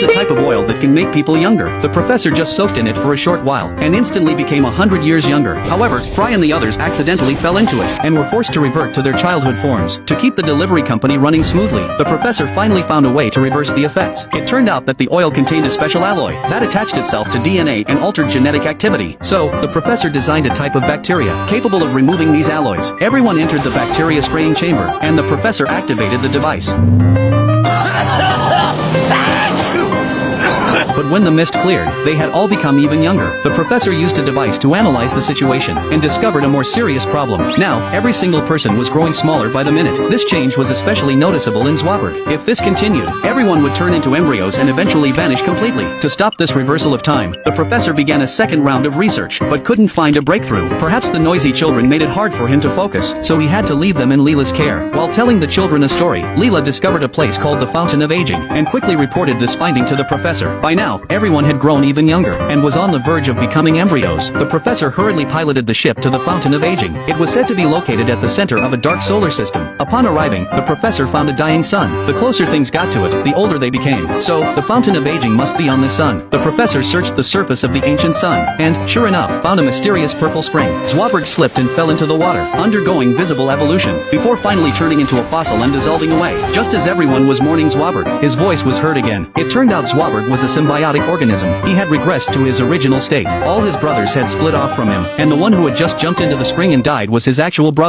a type of oil that can make people younger. The professor just soaked in it for a short while, and instantly became 100 years younger. However, Fry and the others accidentally fell into it, and were forced to revert to their childhood forms. To keep the delivery company running smoothly, the professor finally found a way to reverse the effects. It turned out that the oil contained a special alloy that attached itself to DNA and altered genetic activity. So, the professor designed a type of bacteria capable of removing these alloys. Everyone entered the bacteria spraying chamber, and the professor activated the device. But when the mist cleared, they had all become even younger. The professor used a device to analyze the situation, and discovered a more serious problem. Now, every single person was growing smaller by the minute. This change was especially noticeable in Zwaberg. If this continued, everyone would turn into embryos and eventually vanish completely. To stop this reversal of time, the professor began a second round of research, but couldn't find a breakthrough. Perhaps the noisy children made it hard for him to focus, so he had to leave them in Leela's care. While telling the children a story, Leela discovered a place called the Fountain of Aging, and quickly reported this finding to the professor. By now, everyone had grown even younger, and was on the verge of becoming embryos. The professor hurriedly piloted the ship to the Fountain of Aging. It was said to be located at the center of a dark solar system. Upon arriving, the professor found a dying sun. The closer things got to it, the older they became. So, the Fountain of Aging must be on this sun. The professor searched the surface of the ancient sun, and, sure enough, found a mysterious purple spring. Zwaberg slipped and fell into the water, undergoing visible evolution, before finally turning into a fossil and dissolving away. Just as everyone was mourning Zwaberg, his voice was heard again. It turned out Zwaberg was a symbiotic organism. He had regressed to his original state. All his brothers had split off from him, and the one who had just jumped into the spring and died was his actual brother.